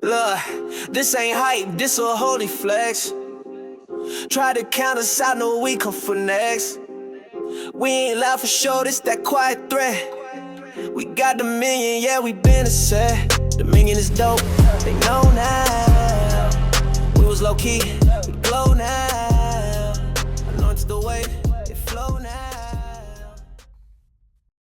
Look, this ain't hype, this a holy flex. Try to count us out, no we come for next. We ain't loud for sure, this that quiet threat. We got the million, yeah, we been a set. The million is dope, they know now. We was low key, we glow now. Anointed the way, it flow now.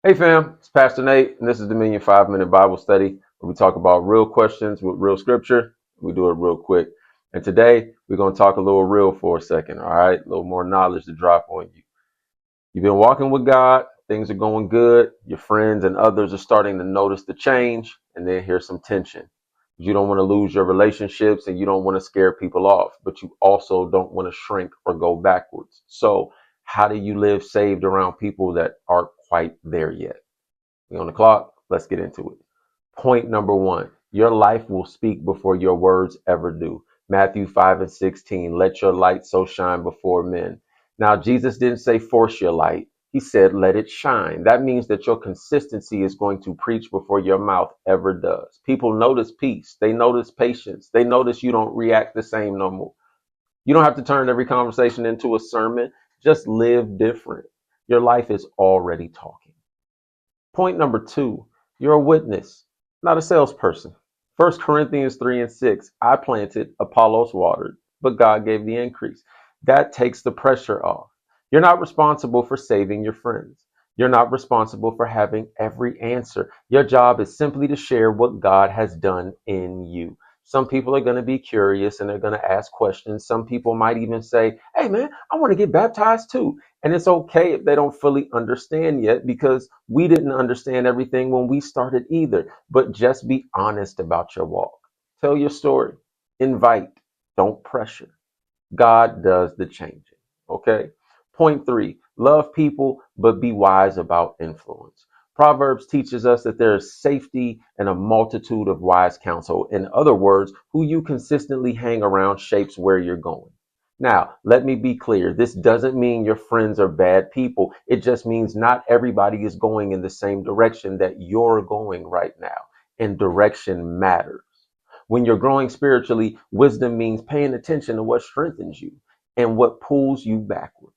Hey fam, it's Pastor Nate, and this is the Million 5-Minute Bible Study, where we talk about real questions with real scripture. We do it real quick. And today, we're going to talk a little real for a second, all right? A little more knowledge to drop on you. You've been walking with God, things are going good, your friends and others are starting to notice the change, and then here's some tension. You don't want to lose your relationships, and you don't want to scare people off, but you also don't want to shrink or go backwards. So how do you live saved around people that aren't quite there yet? We on the clock? Let's get into it. Point number 1, your life will speak before your words ever do. Matthew 5:16, let your light so shine before men. Now, Jesus didn't say force your light. He said, let it shine. That means that your consistency is going to preach before your mouth ever does. People notice peace. They notice patience. They notice you don't react the same no more. You don't have to turn every conversation into a sermon. Just live different. Your life is already talking. Point number 2, you're a witness, not a salesperson. 1 Corinthians 3:6, I planted, Apollos watered, but God gave the increase. That takes the pressure off. You're not responsible for saving your friends. You're not responsible for having every answer. Your job is simply to share what God has done in you. Some people are going to be curious and they're going to ask questions. Some people might even say, hey man, I want to get baptized too. And it's okay if they don't fully understand yet, because we didn't understand everything when we started either. But just be honest about your walk. Tell your story. Invite. Don't pressure. God does the changing. Okay. Point 3, love people, but be wise about influence. Proverbs teaches us that there is safety in a multitude of wise counsel. In other words, who you consistently hang around shapes where you're going. Now, let me be clear. This doesn't mean your friends are bad people. It just means not everybody is going in the same direction that you're going right now. And direction matters. When you're growing spiritually, wisdom means paying attention to what strengthens you and what pulls you backward.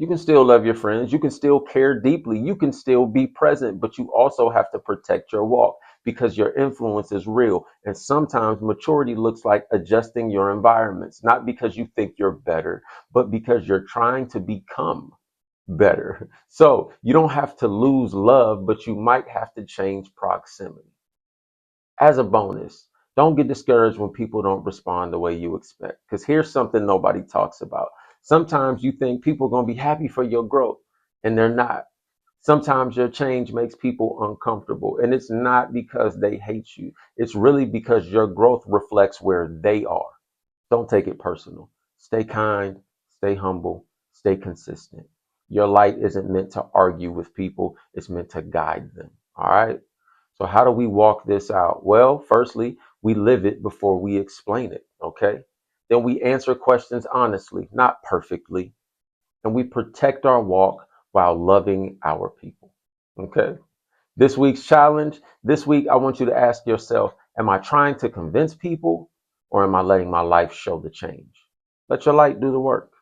You can still love your friends. You can still care deeply. You can still be present, but you also have to protect your walk, because your influence is real. And sometimes maturity looks like adjusting your environments, not because you think you're better, but because you're trying to become better. So you don't have to lose love, but you might have to change proximity. As a bonus, don't get discouraged when people don't respond the way you expect, because here's something nobody talks about. Sometimes you think people are going to be happy for your growth, and they're not. Sometimes your change makes people uncomfortable, and it's not because they hate you. It's really because your growth reflects where they are. Don't take it personal. Stay kind, stay humble, stay consistent. Your light isn't meant to argue with people. It's meant to guide them. All right. So how do we walk this out? Well, firstly, we live it before we explain it. Okay. Then we answer questions honestly, not perfectly. And we protect our walk while loving our people. Okay. This week's challenge, this week, I want you to ask yourself, am I trying to convince people, or am I letting my life show the change? Let your light do the work.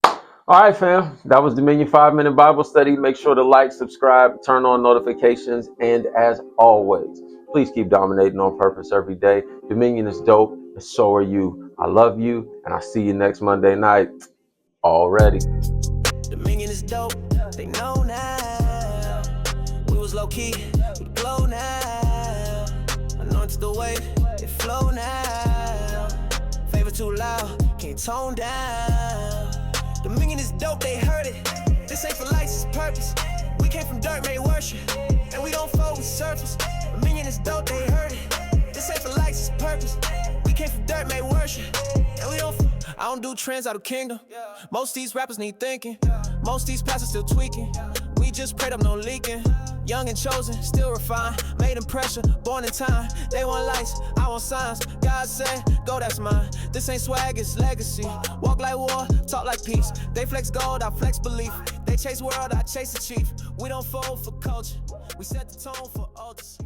All right, fam. That was the Million 5-Minute Bible Study. Make sure to like, subscribe, turn on notifications. And as always, please keep dominating on purpose every day. Dominion is dope, and so are you. I love you, and I'll see you next Monday night. Already. Dominion is dope, they know now. We was low key, we glow now. Anointed the way, it flow now. Favor too loud, can't tone down. Dominion is dope, they heard it. This ain't for lights, it's purpose. We came from dirt, made worship, and we don't fold with surface. Dominion is dope, they heard it. This ain't for lights, it's purpose. We came from dirt, made worship, and we don't. I don't do trends out of kingdom. Most these rappers need thinking. Most these pastors still tweaking. We just prayed up, no leaking. Young and chosen, still refined. Made impression, born in time. They want lights, I want signs. God said, go, that's mine. This ain't swag, it's legacy. Walk like war, talk like peace. They flex gold, I flex belief. They chase world, I chase the chief. We don't fold for culture. We set the tone for ultras.